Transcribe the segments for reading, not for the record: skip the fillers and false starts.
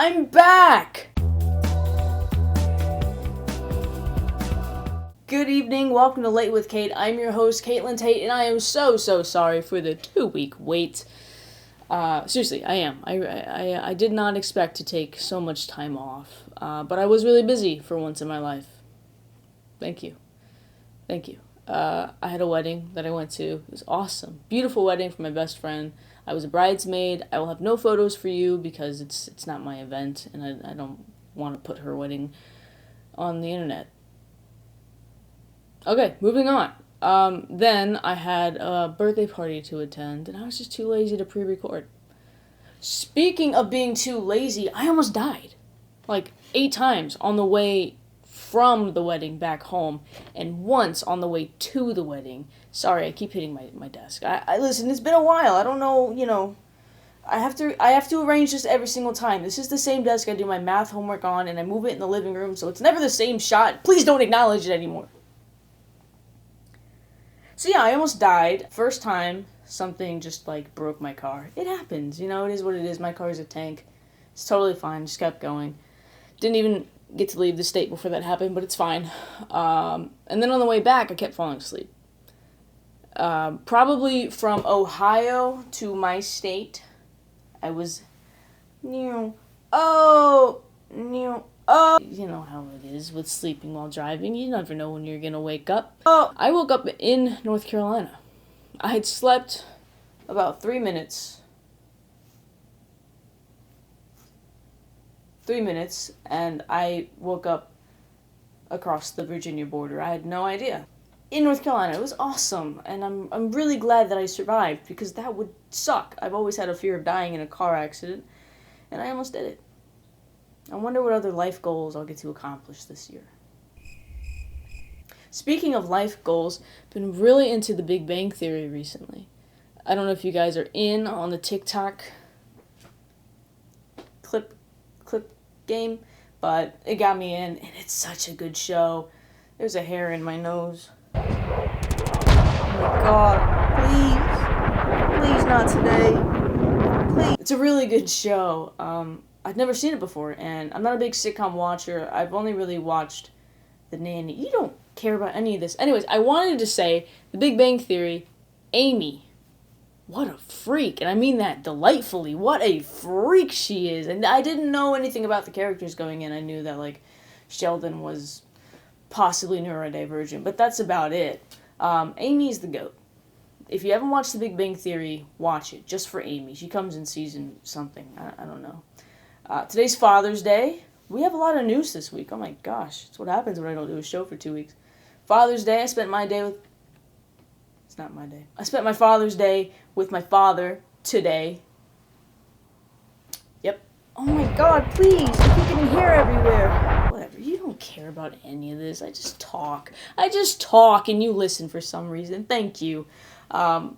I'm back! Good evening, welcome to Late with Kate. I'm your host, Caitlin Tate, and I am so sorry for the 2-week wait. Seriously, I am. I did not expect to take so much time off, but I was really busy for once in my life. Thank you. I had a wedding that I went to. It was awesome. Beautiful wedding for my best friend. I was a bridesmaid. I will have no photos for you because it's not my event, and I don't want to put her wedding on the internet. Okay, moving on. Then I had a birthday party to attend, and I was just too lazy to pre-record. Speaking of being too lazy, I almost died. Like 8 times on the way from the wedding back home, and once on the way to the wedding. Sorry, I keep hitting my desk. I listen, it's been a while. I don't know, I have to arrange this every single time. This is the same desk I do my math homework on, and I move it in the living room, so it's never the same shot. Please don't acknowledge it anymore. So yeah, I almost died. First time something just broke my car. It happens, it is what it is. My car's a tank. It's totally fine. Just kept going. Didn't even get to leave the state before that happened, but it's fine. And then on the way back, I kept falling asleep. Probably from Ohio to my state, I was, you know how it is with sleeping while driving. You never know when you're gonna wake up. I woke up in North Carolina. I had slept about 3 minutes. 3 minutes, and I woke up across the Virginia border. I had no idea. In North Carolina, it was awesome, and I'm really glad that I survived, because that would suck. I've always had a fear of dying in a car accident, and I almost did it. I wonder what other life goals I'll get to accomplish this year. Speaking of life goals, I've been really into The Big Bang Theory recently. I don't know if you guys are in on the TikTok clip game, but it got me in, and it's such a good show. There's a hair in my nose. Oh my god, please not today. Please. It's a really good show. I've never seen it before, and I'm not a big sitcom watcher. I've only really watched The Nanny. You don't care about any of this. Anyways, I wanted to say, The Big Bang Theory, Amy. What a freak, and I mean that delightfully. What a freak she is. And I didn't know anything about the characters going in. I knew that, Sheldon was possibly neurodivergent, but that's about it. Amy's the GOAT. If you haven't watched The Big Bang Theory, watch it, just for Amy. She comes in season something. I don't know. Today's Father's Day. We have a lot of news this week. Oh my gosh. It's what happens when I don't do a show for 2 weeks. Father's Day, I spent my day with... It's not my day. I spent my Father's Day with my father today. Yep. Oh my god, please. I keep getting hair everywhere. Whatever. You don't care about any of this. I just talk, and you listen for some reason. Thank you. I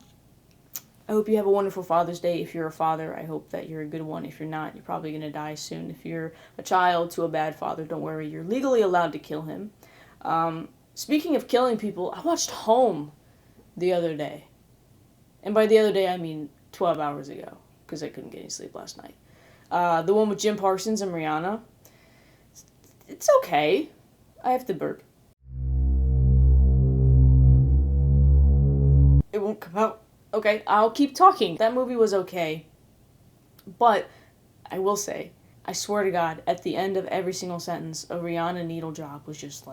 hope you have a wonderful Father's Day. If you're a father, I hope that you're a good one. If you're not, you're probably going to die soon. If you're a child to a bad father, don't worry. You're legally allowed to kill him. Speaking of killing people, I watched Home the other day. And by the other day, I mean 12 hours ago, because I couldn't get any sleep last night. The one with Jim Parsons and Rihanna. It's okay. I have to burp. It won't come out. Okay, I'll keep talking. That movie was okay. But I will say, I swear to God, at the end of every single sentence, a Rihanna needle drop was just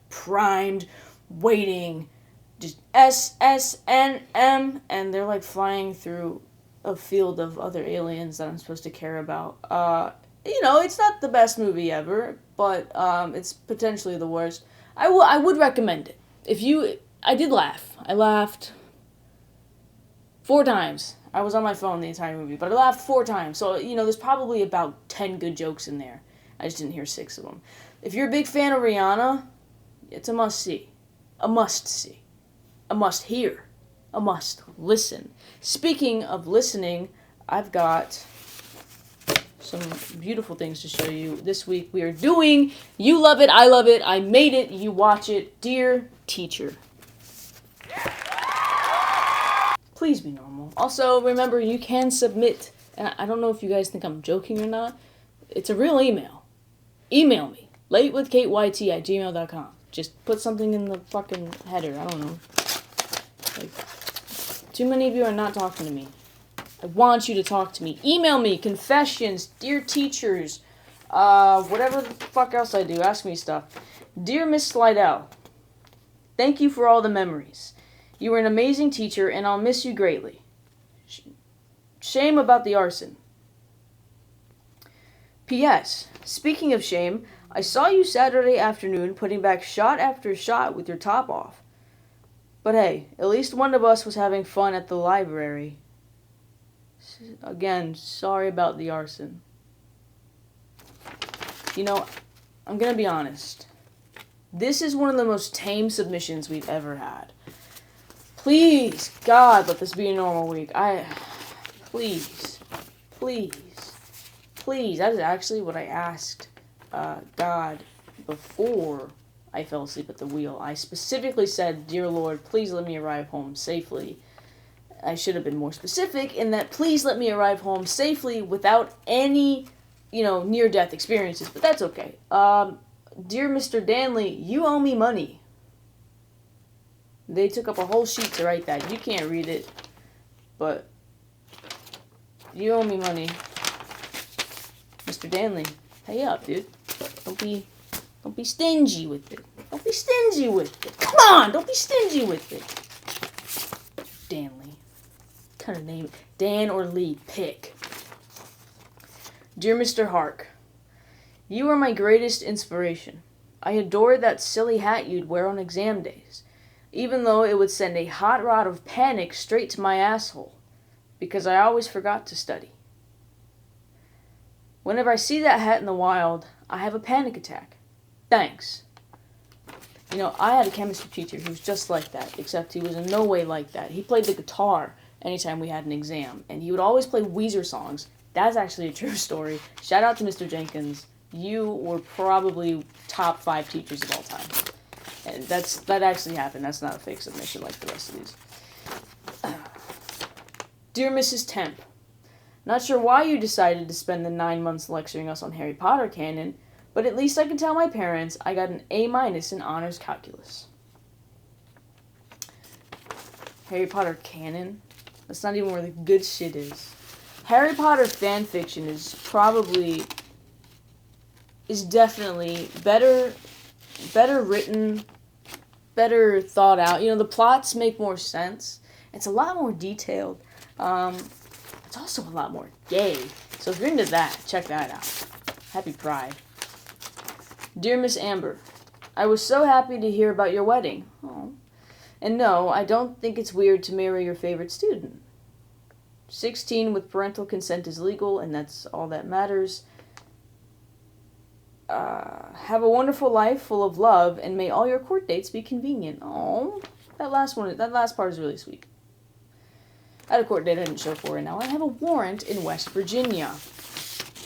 primed, waiting, just S, S, N, M, and they're flying through a field of other aliens that I'm supposed to care about. It's not the best movie ever, but it's potentially the worst. I would recommend it. I did laugh. I laughed 4 times. I was on my phone the entire movie, but I laughed 4 times. So, there's probably about 10 good jokes in there. I just didn't hear 6 of them. If you're a big fan of Rihanna, it's a must-see. A must-see. A must-hear. A must-listen. Speaking of listening, I've got some beautiful things to show you. This week we are doing You Love It, I Love It, I Made It, You Watch It, Dear Teacher. Please be normal. Also, remember, you can submit, and I don't know if you guys think I'm joking or not, It's a real email. Email me. latewithkateyt@gmail.com. Just put something in the fucking header. I don't know. Like, too many of you are not talking to me. I want you to talk to me. Email me. Confessions. Dear teachers. Whatever the fuck else I do. Ask me stuff. Dear Miss Slidell. Thank you for all the memories. You were an amazing teacher, and I'll miss you greatly. Shame about the arson. P.S. Speaking of shame, I saw you Saturday afternoon putting back shot after shot with your top off. But hey, at least one of us was having fun at the library. Again, sorry about the arson. You know, I'm gonna be honest. This is one of the most tame submissions we've ever had. Please, God, let this be a normal week. Please. That is actually what I asked God before I fell asleep at the wheel. I specifically said, Dear Lord, please let me arrive home safely. I should have been more specific in that please let me arrive home safely without any, near-death experiences, but that's okay. Dear Mr. Danley, you owe me money. They took up a whole sheet to write that. You can't read it, but you owe me money. Mr. Danley, pay up, dude. Don't be stingy with it. Don't be stingy with it. Come on, don't be stingy with it. Danley. What kind of name? Dan or Lee, pick. Dear Mr. Hark, you are my greatest inspiration. I adored that silly hat you'd wear on exam days, even though it would send a hot rod of panic straight to my asshole, because I always forgot to study. Whenever I see that hat in the wild, I have a panic attack. Thanks. I had a chemistry teacher who was just like that, except he was in no way like that. He played the guitar anytime we had an exam, and he would always play Weezer songs. That's actually a true story. Shout out to Mr. Jenkins. You were probably top 5 teachers of all time. And that actually happened. That's not a fake submission like the rest of these. Dear Mrs. Temp, not sure why you decided to spend the 9 months lecturing us on Harry Potter canon, but at least I can tell my parents I got an A- in honors calculus. Harry Potter canon? That's not even where the good shit is. Harry Potter fanfiction is definitely better written, better thought out. The plots make more sense. It's a lot more detailed. It's also a lot more gay. So if you're into that, check that out. Happy Pride. Dear Miss Amber, I was so happy to hear about your wedding. Oh. And no, I don't think it's weird to marry your favorite student. 16 with parental consent is legal, and that's all that matters. Have a wonderful life full of love, and may all your court dates be convenient. Oh, that last part is really sweet. I had a court date I didn't show for, and now I have a warrant in West Virginia.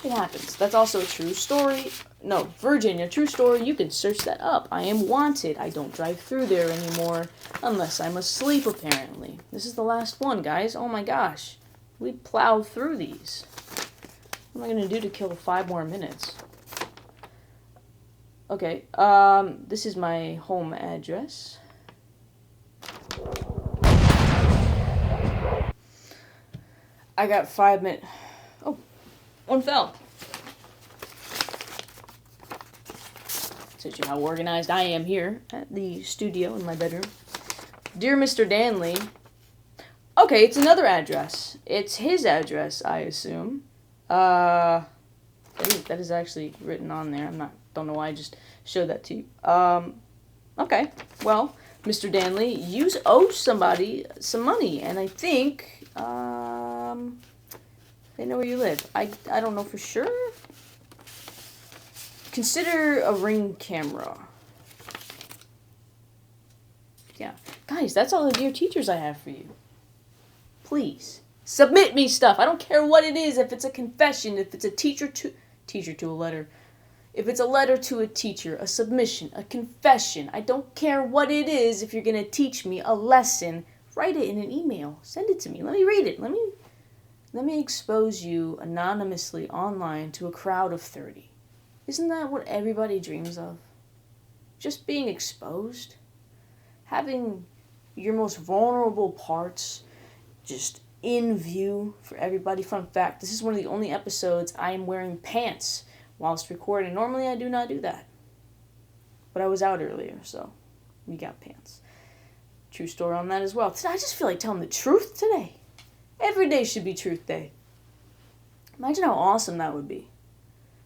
It happens. That's also a true story. No, Virginia, true story. You can search that up. I am wanted. I don't drive through there anymore unless I'm asleep, apparently. This is the last one, guys. Oh my gosh. We plowed through these. What am I going to do to kill 5 more minutes? Okay, this is my home address. I got 5 minutes. Oh, one fell. Shows you how organized I am here at the studio in my bedroom. Dear Mr. Danley. Okay, it's another address. It's his address, I assume. That is actually written on there. Don't know why I just showed that to you. Okay, well, Mr. Danley, you owe somebody some money, and I think, they know where you live. I don't know for sure. Consider a Ring camera. Yeah. Guys, that's all the dear teachers I have for you. Please, submit me stuff. I don't care what it is. If it's a confession, if it's a teacher to a letter. If it's a letter to a teacher, a submission, a confession. I don't care what it is. If you're going to teach me a lesson, write it in an email. Send it to me. Let me read it. Let Let me expose you anonymously online to a crowd of 30. Isn't that what everybody dreams of? Just being exposed? Having your most vulnerable parts just in view for everybody. Fun fact, this is one of the only episodes I am wearing pants whilst recording. Normally I do not do that. But I was out earlier, so we got pants. True story on that as well. I just feel like telling the truth today. Every day should be truth day. Imagine how awesome that would be.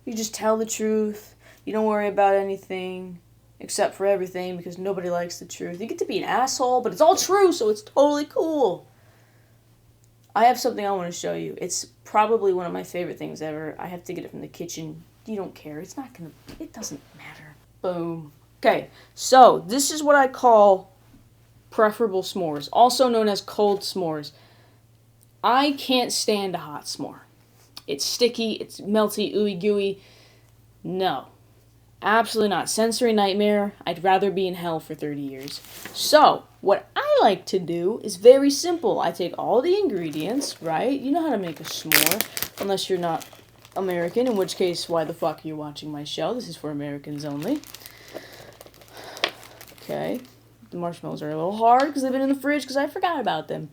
You just tell the truth. You don't worry about anything except for everything because nobody likes the truth. You get to be an asshole, but it's all true, so it's totally cool. I have something I want to show you. It's probably one of my favorite things ever. I have to get it from the kitchen. You don't care. It doesn't matter. Boom. Okay, so this is what I call preferable s'mores, also known as cold s'mores. I can't stand a hot s'more. It's sticky, it's melty, ooey gooey. No. Absolutely not. Sensory nightmare. I'd rather be in hell for 30 years. So, what I like to do is very simple. I take all the ingredients, right? You know how to make a s'more, unless you're not American, in which case, why the fuck are you watching my show? This is for Americans only. Okay. The marshmallows are a little hard because they've been in the fridge because I forgot about them.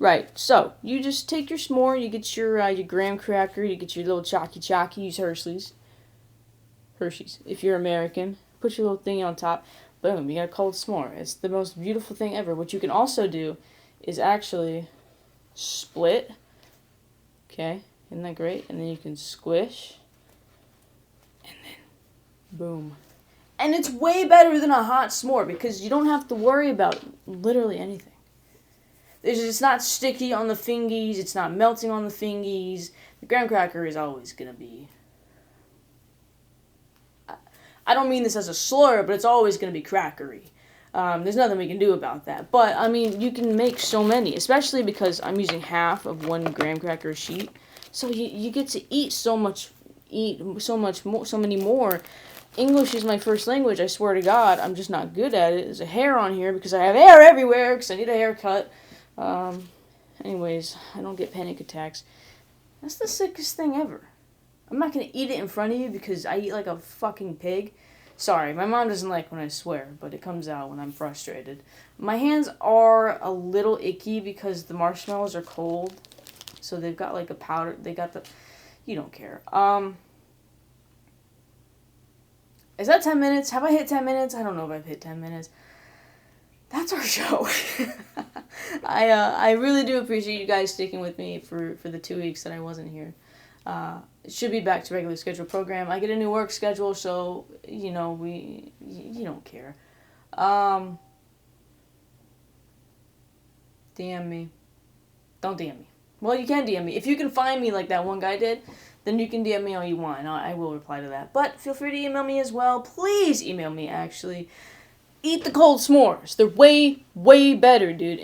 Right, so you just take your s'more, you get your graham cracker, you get your little chalky, use Hershey's. If you're American, put your little thing on top. Boom, you got a cold s'more. It's the most beautiful thing ever. What you can also do is actually split. Okay, isn't that great? And then you can squish. And then, boom. And it's way better than a hot s'more because you don't have to worry about literally anything. It's not sticky on the fingies. It's not melting on the fingies. The graham cracker is always going to be... I don't mean this as a slur, but it's always going to be crackery. There's nothing we can do about that. But, I mean, you can make so many, especially because I'm using half of one graham cracker sheet. So you get to eat so many more. English is my first language, I swear to God. I'm just not good at it. There's a hair on here because I have hair everywhere because I need a haircut. Anyways, I don't get panic attacks. That's the sickest thing ever. I'm not going to eat it in front of you because I eat like a fucking pig. Sorry, my mom doesn't like when I swear, but it comes out when I'm frustrated. My hands are a little icky because the marshmallows are cold. So they've got like a powder. They got the... You don't care. Is that 10 minutes? Have I hit 10 minutes? I don't know if I've hit 10 minutes. That's our show. I really do appreciate you guys sticking with me for the 2 weeks that I wasn't here. It should be back to regular scheduled program. I get a new work schedule, so, you know, you don't care. DM me. Don't DM me. Well, you can DM me. If you can find me like that one guy did, then you can DM me all you want, and I will reply to that. But feel free to email me as well. Please email me, actually. Eat the cold s'mores. They're way, way better, dude.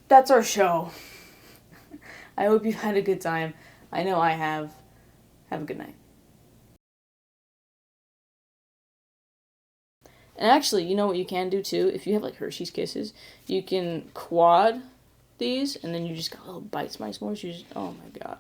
That's our show. I hope you've had a good time. I know I have. Have a good night. And actually, you know what you can do too? If you have like Hershey's Kisses, you can quad these, and then you just got little bites, my s'mores. You just, oh my god.